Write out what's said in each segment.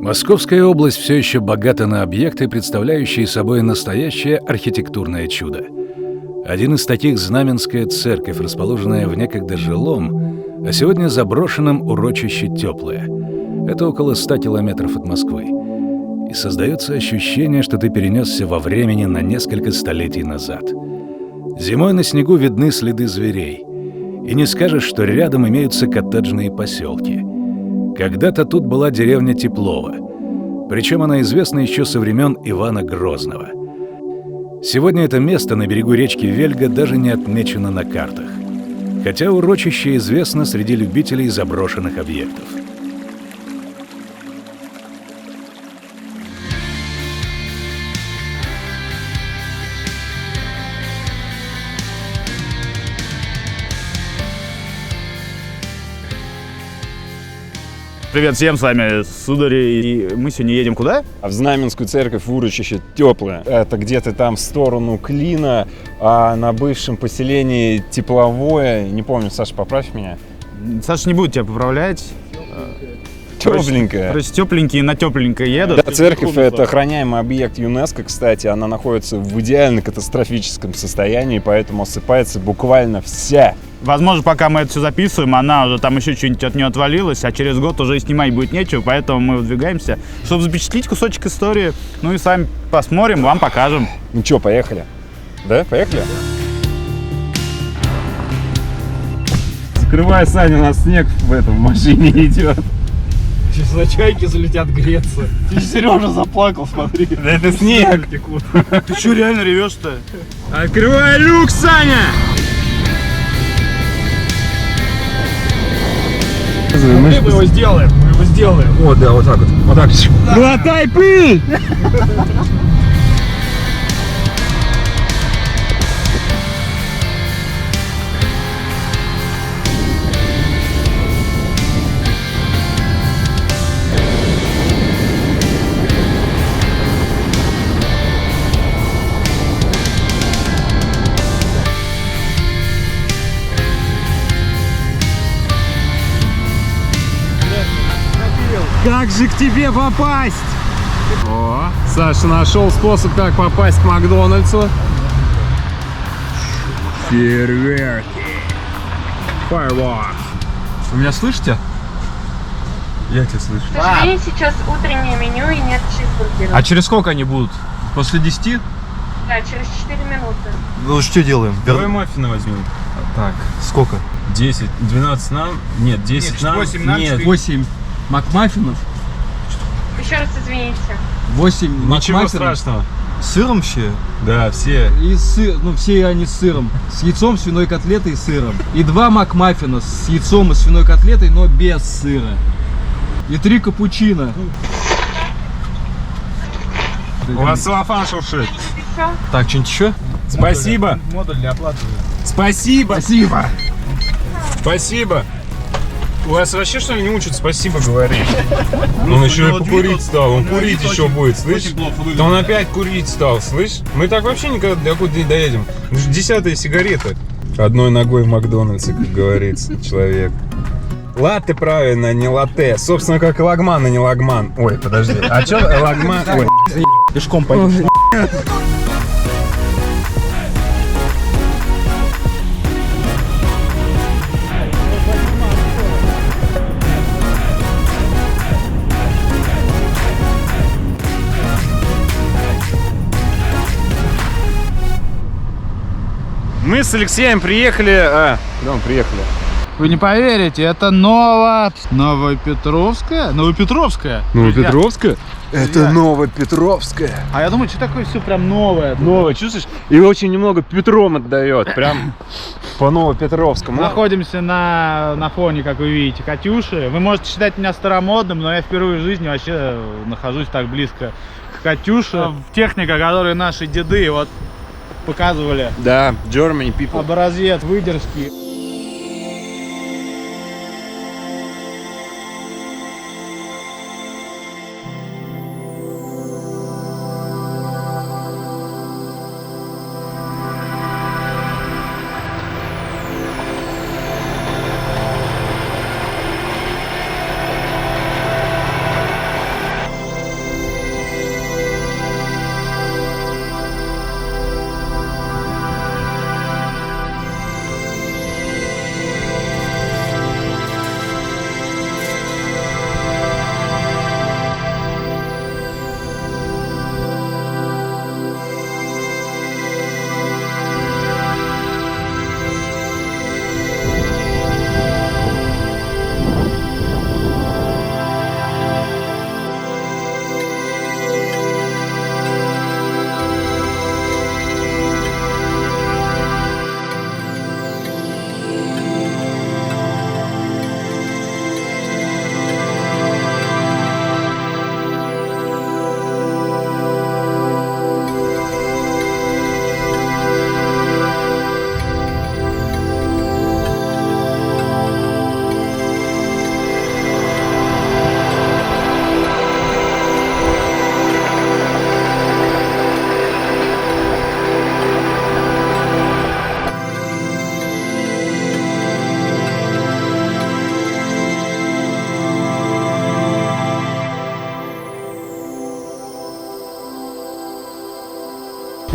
Московская область все еще богата на объекты, представляющие собой настоящее архитектурное чудо. Один из таких — Знаменская церковь, расположенная в некогда жилом, а сегодня заброшенном урочище Теплое. Это около 100 километров от Москвы. И создается ощущение, что ты перенесся во времени на несколько столетий назад. Зимой на снегу видны следы зверей. И не скажешь, что рядом имеются коттеджные поселки. Когда-то тут была деревня Теплово. Причем она известна еще со времен Ивана Грозного. Сегодня это место на берегу речки Вельга даже не отмечено на картах. Хотя урочище известно среди любителей заброшенных объектов. Привет всем, с вами Судари, и мы сегодня едем куда? В Знаменскую церковь в урочище Теплое. Это где-то там в сторону Клина, а на бывшем поселении Тепловое. Не помню, Саша, поправь меня. Саша не будет тебя поправлять. Тепленькая. Короче, тепленькие на тепленькое едут. Да, церковь — это охраняемый объект ЮНЕСКО, кстати. Она находится в идеально катастрофическом состоянии, поэтому осыпается буквально вся. Возможно, пока мы это все записываем, она уже там еще что-нибудь от нее отвалилась, а через год уже и снимать будет нечего, поэтому мы выдвигаемся, чтобы запечатлеть кусочек истории. Ну и сами посмотрим, вам покажем. Ну что, поехали? Да, поехали? Закрывай, Саня, у нас снег в этом в машине идет. Сейчас на чайки залетят греться. Ты Сережа заплакал, смотри. Да это снег. Ты что, реально ревешь-то? Открывай люк, Саня! Мы его сделаем, мы его сделаем. Вот, да, вот так вот. Вот так. Глотай пыль! Как же к тебе попасть? О, Саша нашел способ, как попасть к Макдональдсу. Фейерверки. Fireworks. Вы меня слышите? Я тебя слышу. К сожалению, сейчас утреннее меню и нет чизбургеров. А через сколько они будут? После 10? Да, через 4 минуты. Ну что делаем? Давай маффины возьмем. Так, сколько? 10, 12 нам? Нет, 10 нам. 8 нам, нет. 8 макмаффинов. Еще раз извините. 8 Ничего макмаффинов. страшного. С сыром все? Да, все. И ну все они с сыром. С яйцом, свиной котлетой и сыром. И 2 макмаффина с яйцом и свиной котлетой, но без сыра. И 3 капучино. У вас целлофан шуршит. Еще? Так, что-нибудь еще? Спасибо. Модуль для оплаты. Спасибо. Спасибо. Спасибо. У вас вообще что ли не учат спасибо говорить? Он еще и покурить стал, он курить еще будет, слышь? Да он опять курить стал, слышь? Мы так вообще никогда до куда не доедем. 10-я сигарета. Одной ногой в Макдональдсе, как говорится, человек. Латте правильно, не латте. Собственно, как и лагман, а не лагман. Ой, подожди. А что лагман? Ой, Пешком пойдешь. мы с Алексеем приехали... Куда мы приехали? Вы не поверите, это Новопетровская? Новопетровская? Новопетровская? Это Новопетровская. А я думаю, что такое все прям новое? Новое, чувствуешь? И очень немного Петром отдает. Прям по Новопетровскому. Находимся на фоне, как вы видите, Катюши. Вы можете считать меня старомодным, но я впервые в жизни вообще нахожусь так близко к Катюше. Техника, которую наши деды вот показывали. Да, Germany people. Образец выдержки.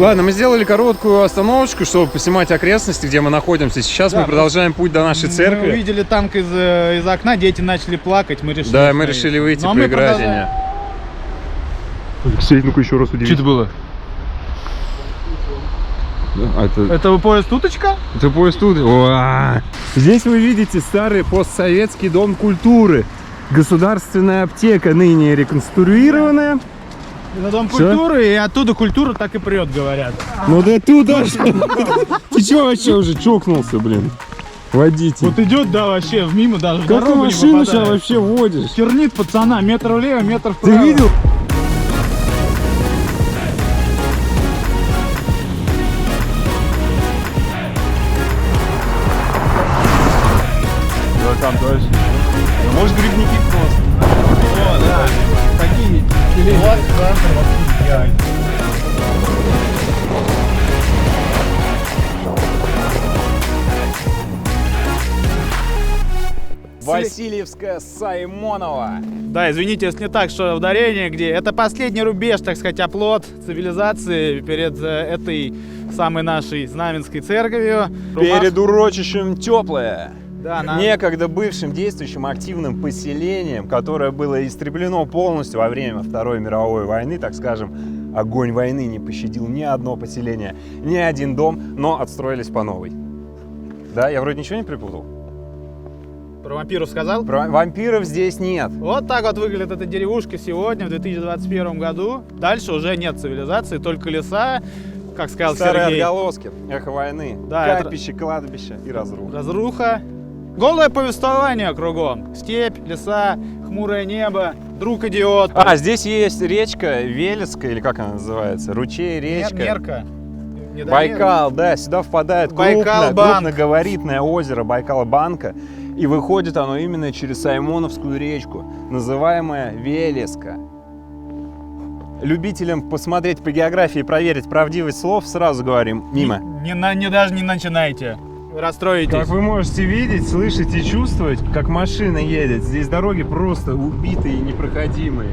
Ладно, мы сделали короткую остановочку, чтобы поснимать окрестности, где мы находимся. Сейчас мы продолжаем путь до нашей церкви. Мы увидели танк из окна, дети начали плакать, мы решили... Да, мы решили выйти поиграть. Алексей, ну-ка еще раз удивись. Что это было? Это поезд Уточка? Это поезд Уточка. Здесь вы видите старый постсоветский дом культуры. Государственная аптека, ныне реконструированная. Это дом культуры, и оттуда культура так и прет, говорят. Ну да туда же. Ты чего вообще уже чокнулся, блин? Водитель. Вот идет, да, вообще, мимо даже. Как ты машину сейчас вообще водишь? Тернит пацана, метр влево, метр вправо. Ты видел? Там дальше. Может, грибники просто. О, да. Такие. Вот, да. Васильевская Саймонова. Да, извините, если не так, что ударение где. Это последний рубеж, так сказать, оплот цивилизации перед этой самой нашей Знаменской церковью. Перед урочищем Теплое. Да, некогда бывшим действующим активным поселением, которое было истреблено полностью во время Второй мировой войны, так скажем, огонь войны не пощадил ни одно поселение, ни один дом, но отстроились по новой. Да, я вроде ничего не припутал? Про вампиров сказал? Про вампиров здесь нет. Вот так вот выглядит эта деревушка сегодня, в 2021 году. Дальше уже нет цивилизации, только леса, как сказал старые Сергей. отголоски, эхо войны, да, капище, кладбище и разруха. Разруха. Голое повествование кругом. Степь, леса, хмурое небо, друг идиот. А, здесь есть речка Велеска, или как она называется? Ручей, речка. Мерка. Байкал, да, сюда впадает крупногабаритное озеро Байкал-Банка. И выходит оно именно через Саймоновскую речку, называемая Велеска. Любителям посмотреть по географии и проверить правдивость слов сразу говорим мимо. Даже не начинайте. Расстроитесь. Как вы можете видеть, слышать и чувствовать, как машина едет. Здесь дороги просто убитые и непроходимые.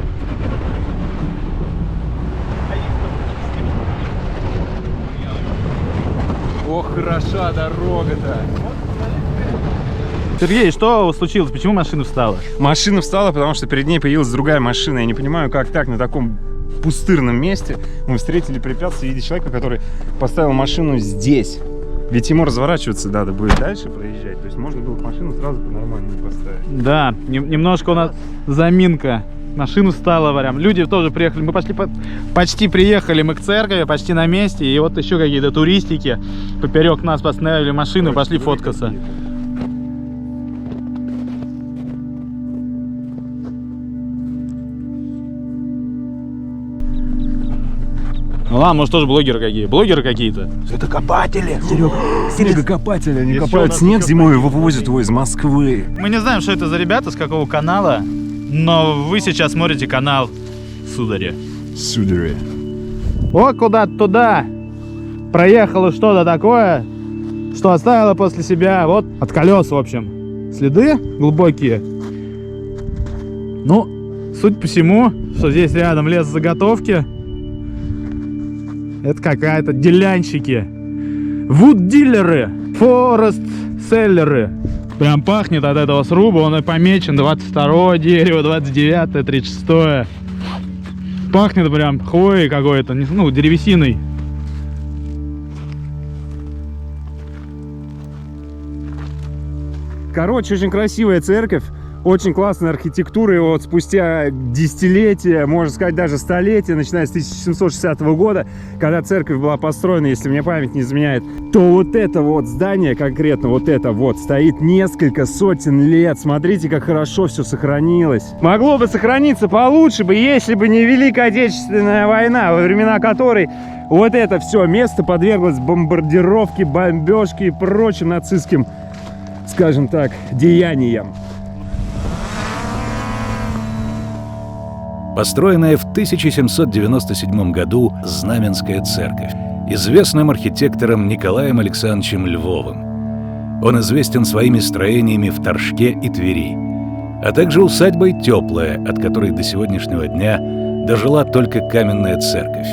Ох, хороша дорога-то. Сергей, что случилось? Почему машина встала? Машина встала, потому что перед ней появилась другая машина. Я не понимаю, как так на таком пустырном месте мы встретили препятствие в виде человека, который поставил машину здесь. Ведь ему разворачиваться надо будет дальше проезжать. То есть можно было машину сразу по-нормальному поставить. Да, немножко у нас заминка. Машину стала, варям. Люди тоже приехали. Мы почти приехали мы к церкви, почти на месте. И вот еще какие-то туристики поперек нас поставили машину, пошли фоткаться. Ну ладно, может тоже блогеры какие. Блогеры какие-то. Это копатели, Серега, копатели. Они копают снег зимой и вывозят его из Москвы. Мы не знаем, что это за ребята, с какого канала, но вы сейчас смотрите канал Судари. Судари. Вот куда-то туда проехало что-то такое, что оставило после себя вот от колес, в общем, следы глубокие. Ну, судя по всему, что здесь рядом лесозаготовки, это какая-то делянщики, вуд-дилеры, форест-селлеры. Прям пахнет от этого сруба, он и помечен 22 дерево, 29, 36. Пахнет прям хвоей какой-то, ну, древесиной. Короче, очень красивая церковь, очень классная архитектура, и вот спустя десятилетия, можно сказать даже столетия, начиная с 1760 года, когда церковь была построена, если мне память не изменяет, то вот это вот здание, конкретно вот это вот, стоит несколько сотен лет. Смотрите, как хорошо все сохранилось. Могло бы сохраниться получше бы, если бы не Великая Отечественная война, во времена которой вот это все место подверглось бомбардировке, бомбежке и прочим нацистским, скажем так, деяниям. Построенная в 1797 году Знаменская церковь известным архитектором Николаем Александровичем Львовым. Он известен своими строениями в Торжке и Твери, а также усадьбой Теплая, от которой до сегодняшнего дня дожила только каменная церковь.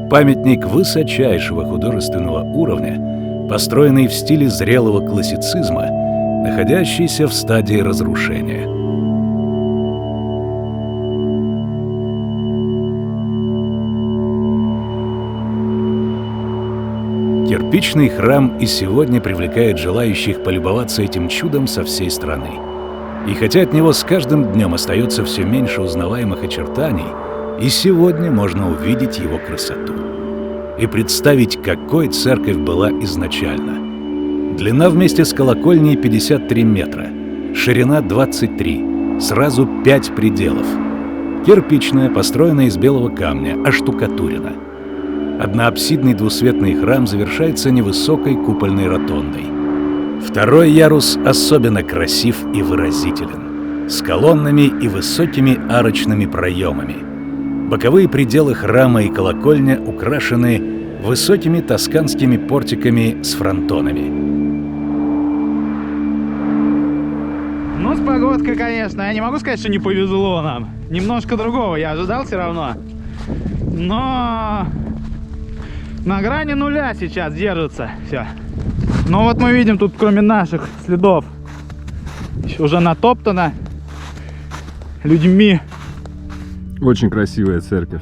Памятник высочайшего художественного уровня, построенный в стиле зрелого классицизма, находящийся в стадии разрушения. Кирпичный храм и сегодня привлекает желающих полюбоваться этим чудом со всей страны. И хотя от него с каждым днем остается все меньше узнаваемых очертаний, и сегодня можно увидеть его красоту и представить, какой церковь была изначально. Длина вместе с колокольней 53 метра, ширина 23, сразу 5 пределов. Кирпичная, построенная из белого камня, оштукатурена. Одноапсидный двусветный храм завершается невысокой купольной ротондой. Второй ярус особенно красив и выразителен, с колоннами и высокими арочными проемами. Боковые пределы храма и колокольня украшены высокими тосканскими портиками с фронтонами. Ну, с погодкой, конечно. Я не могу сказать, что не повезло нам. Немножко другого я ожидал все равно. Но на грани нуля сейчас держится все. Но вот мы видим тут, кроме наших следов, уже натоптано людьми. Очень красивая церковь.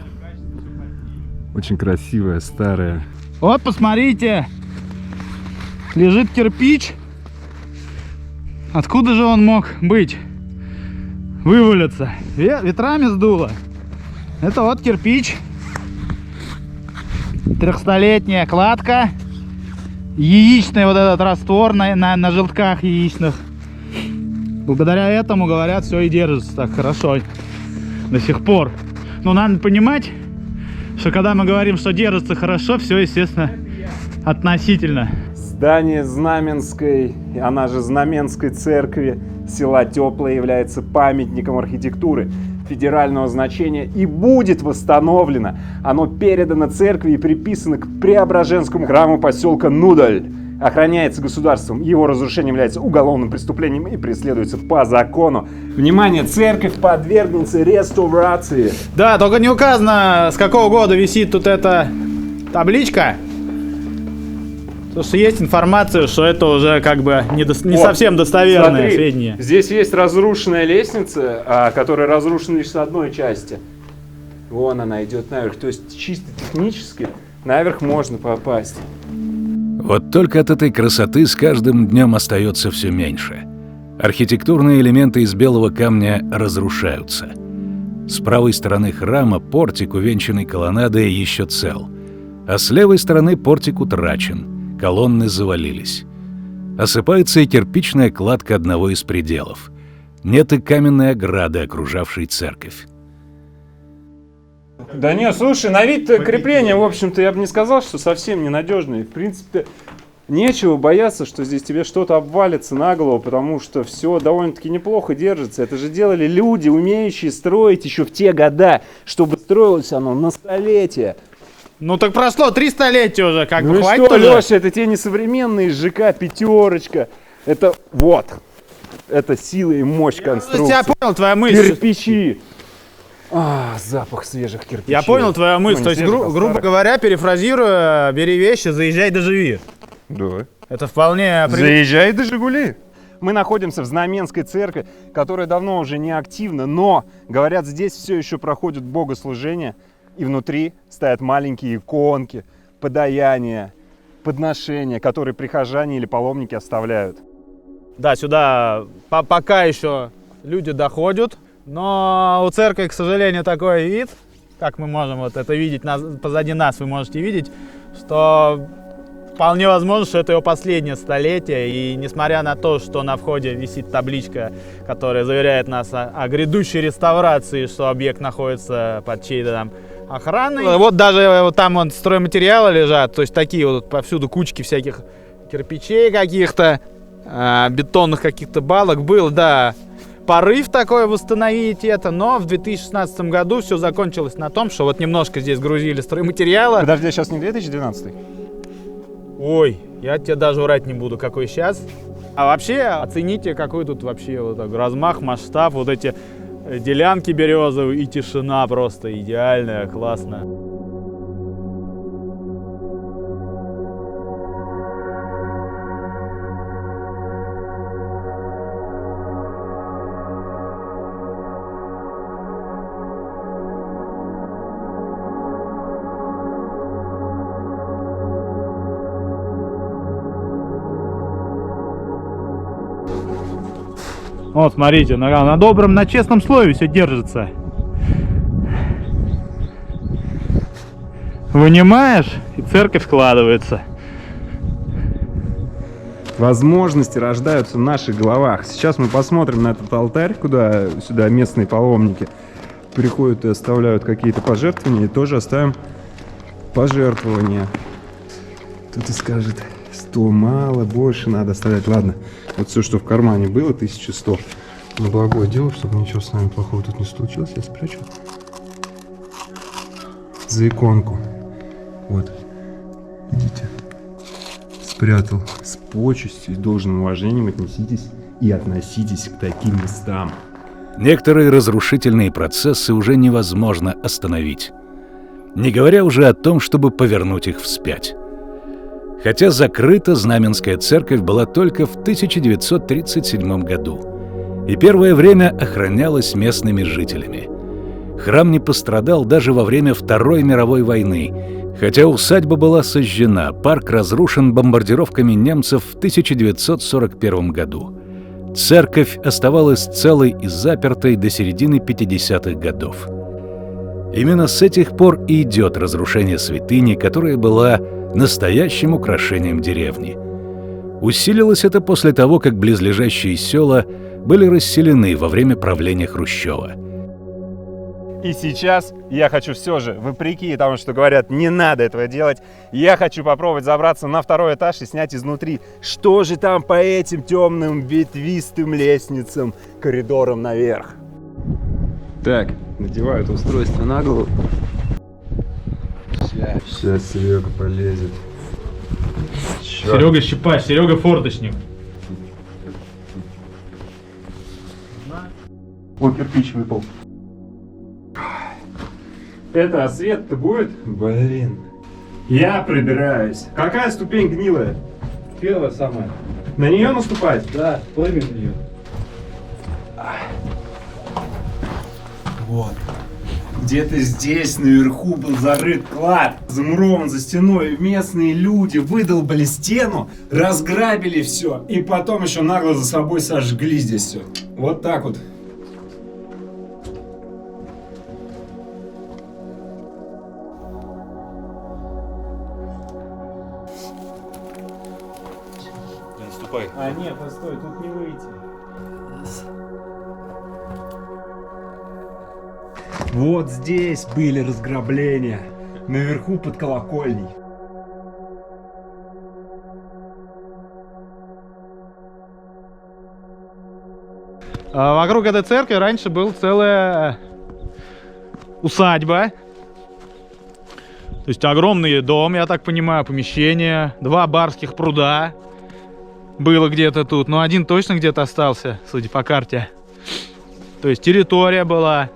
Очень красивая, старая. Вот, посмотрите, лежит кирпич. Откуда же он мог быть? Вывалиться. Ветрами сдуло. Это вот кирпич. 300-летняя кладка. Яичный вот этот раствор на желтках яичных. Благодаря этому, говорят, все и держится так хорошо до сих пор. Но надо понимать, что когда мы говорим, что держится хорошо, все, естественно, относительно. Здание Знаменской, она же Знаменской церкви села Теплое, является памятником архитектуры федерального значения и будет восстановлено. Оно передано церкви и приписано к Преображенскому храму поселка Нудаль. Охраняется государством. Его разрушение является уголовным преступлением и преследуется по закону. Внимание, церковь подвергнется реставрации. Да, только не указано, с какого года висит тут эта табличка. Потому что есть информация, что это уже как бы не совсем достоверное сведение. Здесь есть разрушенная лестница, которая разрушена лишь с одной части. Вон она идет наверх. То есть чисто технически наверх можно попасть. Вот только от этой красоты с каждым днем остается все меньше. Архитектурные элементы из белого камня разрушаются. С правой стороны храма портик, увенчанный колоннадой, еще цел. А с левой стороны портик утрачен. Колонны завалились. Осыпается и кирпичная кладка одного из пределов. Нет и каменной ограды, окружавшей церковь. Да нет, слушай, на вид крепления, в общем-то, я бы не сказал, что совсем ненадежные. В принципе, нечего бояться, что здесь тебе что-то обвалится на голову, потому что все довольно-таки неплохо держится. Это же делали люди, умеющие строить еще в те года, чтобы строилось оно на столетия. Ну так прошло 3 столетия уже, как бы Ну хватит что, уже. Леша, это те несовременные ЖК пятерочка. Это вот. Это сила и мощь конструкции. Я понял твою мысль. Кирпичи. Запах свежих кирпичей. Я понял твою мысль. Ну, То есть, свежих, а грубо старых. говоря, перефразируя, бери вещи, заезжай да живи. Да. Это вполне... Заезжай до Жигули. Мы находимся в Знаменской церкви, которая давно уже не активна, но, говорят, здесь все еще проходят богослужения, и внутри стоят маленькие иконки, подаяния, подношения, которые прихожане или паломники оставляют. Да, сюда пока еще люди доходят, но у церкви, к сожалению, такой вид, как мы можем вот это видеть, позади нас вы можете видеть, что вполне возможно, что это его последнее столетие, и несмотря на то, что на входе висит табличка, которая заверяет нас о грядущей реставрации, что объект находится под чьей-то там охраной. Вот даже вот там вон стройматериалы лежат, то есть такие вот повсюду кучки всяких кирпичей каких-то, бетонных каких-то балок. Был, да, порыв такой восстановить это, но в 2016 году все закончилось на том, что вот немножко здесь грузили стройматериалы. Подожди, а сейчас не 2012? Ой, я тебе даже врать не буду, какой сейчас. А вообще, оцените, какой тут вообще вот так размах, масштаб, вот эти делянки березовые и тишина просто идеальная, классно. Вот, смотрите, на добром, на честном слове все держится. Вынимаешь, и церковь складывается. Возможности рождаются в наших головах. Сейчас мы посмотрим на этот алтарь, куда сюда местные паломники приходят и оставляют какие-то пожертвования, и тоже оставим пожертвования. Кто-то скажет, 100 мало, больше надо оставлять. Ладно, вот все, что в кармане было, 1100. На благое дело, чтобы ничего с нами плохого тут не случилось, я спрячу за иконку. Вот, видите? Спрятал с почестью и должным уважением отнеситесь и относитесь к таким местам. Некоторые разрушительные процессы уже невозможно остановить, не говоря уже о том, чтобы повернуть их вспять. Хотя закрыта Знаменская церковь была только в 1937 году и первое время охранялась местными жителями. Храм не пострадал даже во время Второй мировой войны, хотя усадьба была сожжена, парк разрушен бомбардировками немцев в 1941 году. Церковь оставалась целой и запертой до середины 50-х годов. Именно с этих пор и идет разрушение святыни, которая была настоящим украшением деревни. Усилилось это после того, как близлежащие села были расселены во время правления Хрущева. И сейчас я хочу все же, вопреки тому, что говорят, не надо этого делать, я хочу попробовать забраться на второй этаж и снять изнутри, что же там по этим темным ветвистым лестницам, коридорам наверх. Так, надеваю это устройство на голову. Сейчас Серега полезет. Черт. Серега щипач, Серега форточник. О, кирпич выпал. Это, а свет-то будет? Блин. Я прибираюсь. Какая ступень гнилая? Первая самая. На нее наступать? Да, прыгай в нее. Вот. Где-то здесь наверху был зарыт клад, замурован за стеной. Местные люди выдолбали стену, разграбили все и потом еще нагло за собой сожгли здесь все. Вот так вот. А нет, постой, тут не выйти. Вот здесь были разграбления. Наверху под колокольней. Вокруг этой церкви раньше был целая усадьба. То есть огромный дом, я так понимаю, помещение, 2 барских пруда. Было где-то тут, но один точно где-то остался, судя по карте. То есть территория была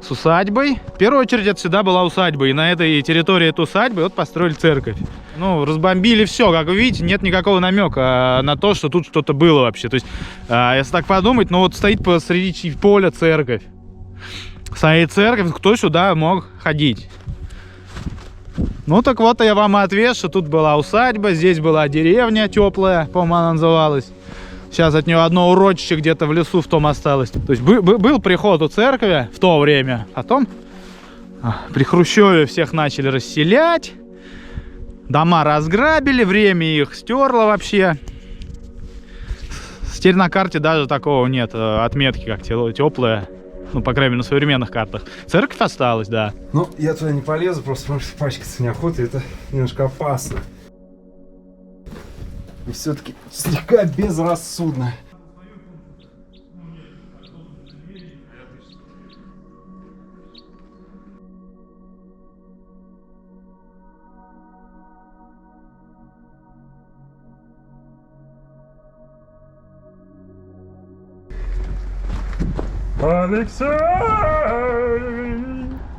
с усадьбой. В первую очередь это всегда была усадьба. И на этой территории этой усадьбы вот построили церковь. Ну, разбомбили все. Как вы видите, нет никакого намека на то, что тут что-то было вообще. То есть, если так подумать, ну вот стоит посреди поля церковь. Стоит церковь, кто сюда мог ходить? Ну так вот, я вам и ответ, что тут была усадьба, здесь была деревня теплая, по-моему, она называлась. Сейчас от нее одно урочище где-то в лесу в том осталось. То есть был приход у церкви в то время. Потом при Хрущеве всех начали расселять. Дома разграбили, время их стерло вообще. Теперь на карте даже такого нет отметки, как теплая. Ну, по крайней мере, на современных картах. Церковь осталась, да. Ну, я туда не полезу, просто потому что пачкаться неохота, это немножко опасно. И все-таки слегка безрассудно. Алексей!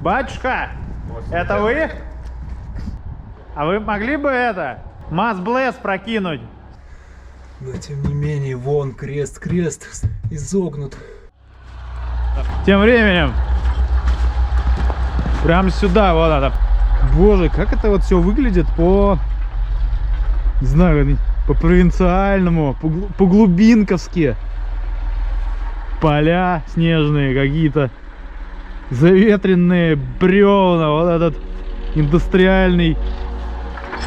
Батюшка, это вы? А вы могли бы это, масс-блэс прокинуть? Но тем не менее, вон крест изогнут. Тем временем, прям сюда, вот это. Боже, как это вот все выглядит не знаю, по-провинциальному, по-глубинковски. поля снежные, какие-то заветренные бревна, вот этот индустриальный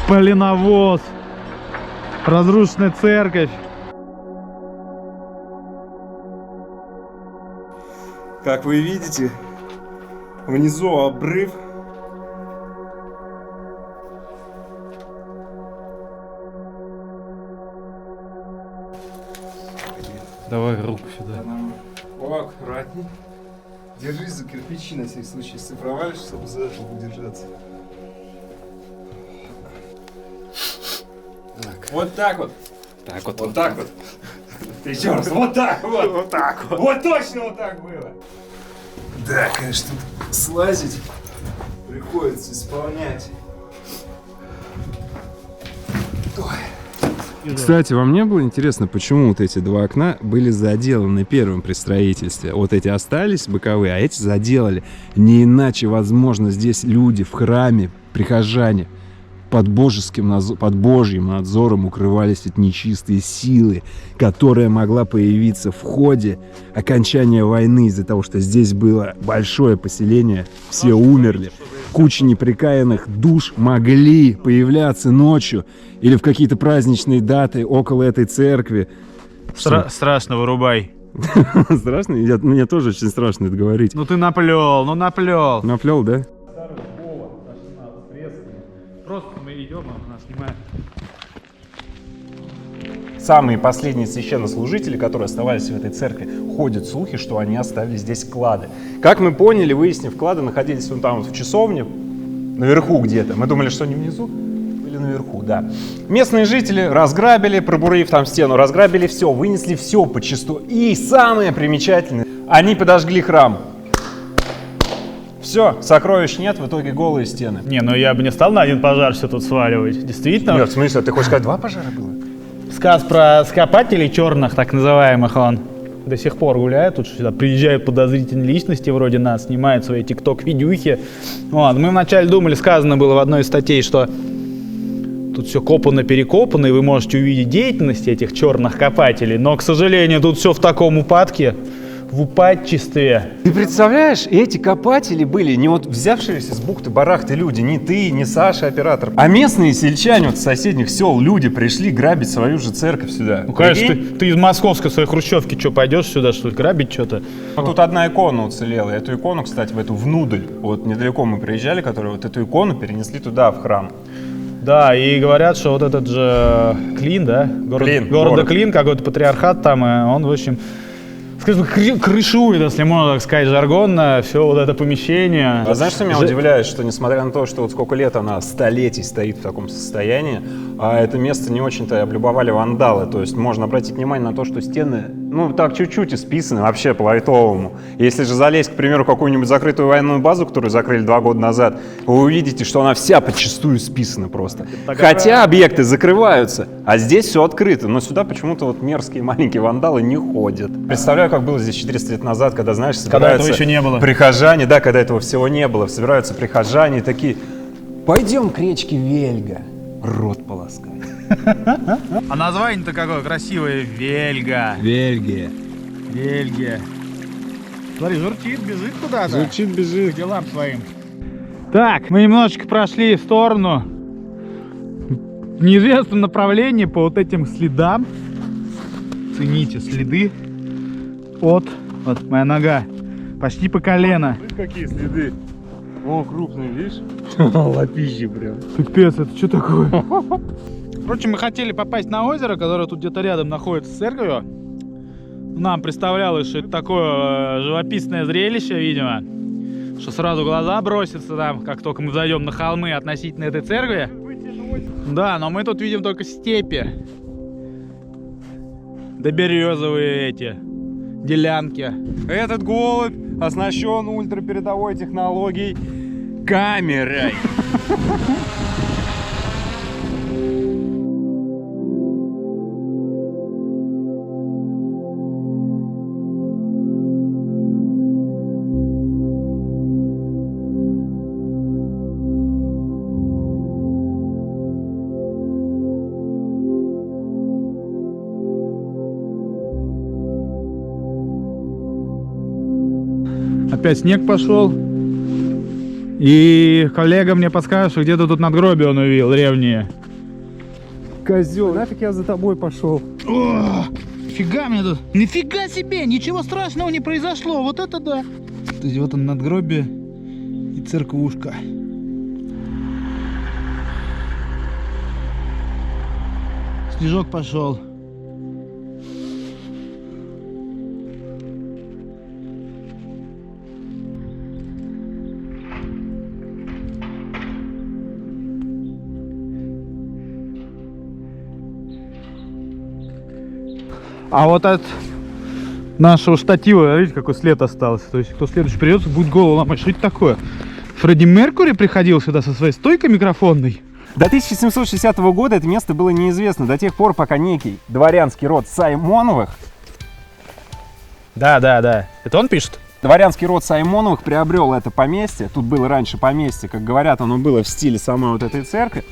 поленовоз, разрушенная церковь. Как вы видите, внизу обрыв. Давай руку сюда. О, аккуратней. Держись за кирпичи на всякий случай, если провалишься, чтобы за это удержаться. Так. Вот так вот. Так вот. Вот так вот. Ты еще раз. Вот так вот. Вот так вот. Вот точно вот так было. Да, конечно, тут слазить приходится исполнять. Кстати, вам не было интересно, почему вот эти два окна были заделаны первым при строительстве? Вот эти остались боковые, а эти заделали. Не иначе, возможно, здесь люди в храме, прихожане, под Божьим надзором укрывались от нечистой силы, которая могла появиться в ходе окончания войны из-за того, что здесь было большое поселение, все умерли. Куча неприкаянных душ могли появляться ночью или в какие-то праздничные даты около этой церкви. Страшно, вырубай. Страшно? Мне тоже очень страшно это говорить. Ну ты наплел, ну наплел. Наплел, да? Просто мы идем, она снимает. Самые последние священнослужители, которые оставались в этой церкви, ходят слухи, что они оставили здесь клады. Как мы поняли, выяснив, клады находились вон там вот в часовне, наверху где-то. Мы думали, что они внизу, были наверху, да. Местные жители разграбили, пробурив там стену, разграбили все, вынесли все почистую. И самое примечательное, они подожгли храм. Все, сокровищ нет, в итоге голые стены. Не, ну я бы не стал на один пожар все тут сваливать. Действительно. Нет, в смысле, ты хочешь сказать, 2 пожара было? Сказ про скопателей черных, так называемых, он до сих пор гуляет. Тут сюда приезжают подозрительные личности вроде нас, снимают свои тикток-видюхи. Вот. Мы вначале думали, сказано было в одной из статей, что тут все копано-перекопано, и вы можете увидеть деятельность этих черных копателей. Но, к сожалению, тут все в таком упадке, в упадчестве. Ты представляешь, эти копатели были не вот взявшиеся с бухты-барахты люди, не ты, не Саша, оператор, а местные сельчане вот с соседних сел, люди пришли грабить свою же церковь сюда. Ну, конечно, ты из московской своей хрущевки что, пойдешь сюда, что ли, грабить что-то? Вот тут одна икона уцелела. Эту икону, кстати, в эту внудль, вот недалеко мы приезжали, которую вот эту икону перенесли туда, в храм. Да, и говорят, что вот этот же Клин, да? Города Клин, какой-то патриархат там, и он, в общем, скажем, крышует, если можно так сказать, жаргонно, все вот это помещение. А знаешь, что меня удивляет? Что несмотря на то, что вот сколько лет она, столетий стоит в таком состоянии, а это место не очень-то облюбовали вандалы. То есть можно обратить внимание на то, что стены, ну, так чуть-чуть исписаны, вообще по-лайтовому. Если же залезть, к примеру, в какую-нибудь закрытую военную базу, которую закрыли 2 года назад, вы увидите, что она вся подчистую списана просто. Хотя объекты закрываются, а здесь все открыто. Но сюда почему-то вот мерзкие маленькие вандалы не ходят. Представляю, как было здесь 400 лет назад, когда, знаешь, собираются когда этого еще не было. Прихожане, да, когда этого всего не было, собираются прихожане и такие: пойдем к речке Вельга, рот полоскать. А название-то какое красивое, Вельга. Бельгия. Бельгия. Смотри, журчит, бежит куда-то. Журчит, бежит. К делам своим. Так, мы немножечко прошли в сторону в неизвестном направлении по вот этим следам. Цените следы. Вот моя нога, почти по колено. Какие следы? О, крупные, видишь? Лапищи прям. Пипец, это что такое? Впрочем, мы хотели попасть на озеро, которое тут где-то рядом находится с церковью. Нам представлялось, что это такое живописное зрелище, видимо, что сразу глаза бросятся там, как только мы зайдем на холмы относительно этой церкви. Да, но мы тут видим только степи. Да березовые эти делянки. Этот голубь оснащен ультрапередовой технологией камерой. Опять снег пошел. И коллега мне подскажет, что где-то тут надгробие он увидел, древние. Козел, нафиг я за тобой пошел. О, нифига мне тут. Нифига себе, ничего страшного не произошло. Вот это да. То есть вот он надгробие и церквушка. Снежок пошел. А вот от нашего штатива, видите, какой след остался. То есть, кто следующий придется, будет голову ломать. Что это такое? Фредди Меркьюри приходил сюда со своей стойкой микрофонной. До 1760 года это место было неизвестно, до тех пор, пока некий дворянский род Саймоновых, Да. Это он пишет? дворянский род Саймоновых приобрел это поместье. Тут было раньше поместье, как говорят, оно было в стиле самой вот этой церкви.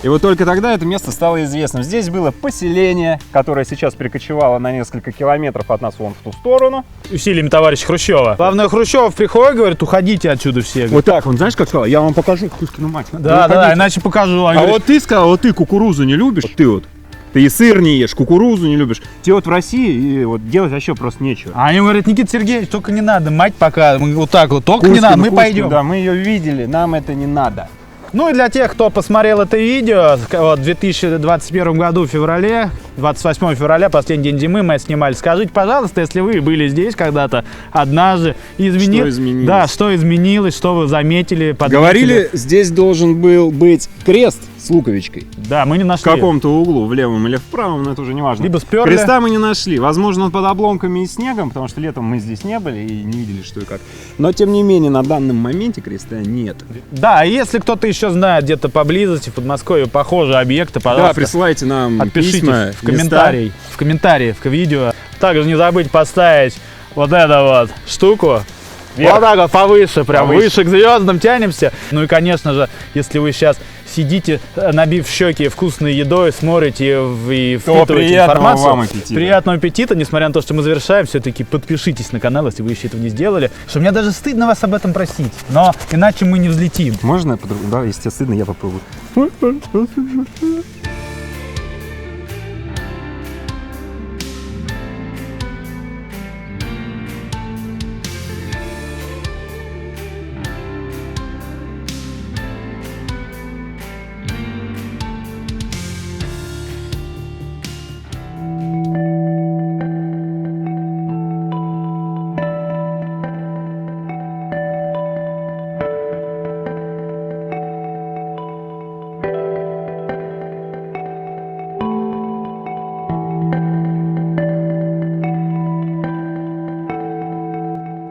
И вот только тогда это место стало известным. Здесь было поселение, которое сейчас перекочевало на несколько километров от нас вон в ту сторону. Усилиями товарища Хрущева. Главное, Хрущев приходит, говорит, уходите отсюда все. Вот так, он знаешь, как сказал? Я вам покажу Кузькину мать. Да, иначе покажу. Он А говорит, вот ты сказал, вот ты кукурузу не любишь, ты и сыр не ешь, кукурузу не любишь. Тебе вот в России и вот делать вообще просто нечего. А они говорят, Никита Сергеевич, только не надо, мать пока. Мы вот так вот, только не Кузькину, надо, мы Кузькину, пойдем. Да, мы ее видели, нам это не надо. Ну и для тех, кто посмотрел это видео, вот в 2021 году в феврале, 28 февраля, последний день зимы мы это снимали. Скажите, пожалуйста, если вы были здесь когда-то однажды, Что изменилось? Да, что изменилось, что вы заметили, подметили. Говорили, здесь должен был быть крест с луковичкой. Да, мы не В нашли. каком-то углу, в левом или в правом, но это уже не важно. Либо сперли. Креста мы не нашли. Возможно, он под обломками и снегом, потому что летом мы здесь не были и не видели, что и как. Но, тем не менее, на данном моменте креста нет. Да, а если кто-то еще знает где-то поблизости, в Подмосковье, похожие объекты, пожалуйста, Да, присылайте нам отпишитесь письма, в комментарии к видео. Также не забудь поставить вот эту вот штуку. Вверх. Вот так вот повыше, прям Повыше. выше к звездам тянемся. Ну и, конечно же, если вы сейчас сидите, набив щеки вкусной едой, смотрите и впитываете приятного информацию. вам аппетита. Приятного аппетита, несмотря на то, что мы завершаем, все-таки подпишитесь на канал, если вы еще этого не сделали. Что мне даже стыдно вас об этом просить, но иначе мы не взлетим. Можно? Да, если тебе стыдно, я попробую.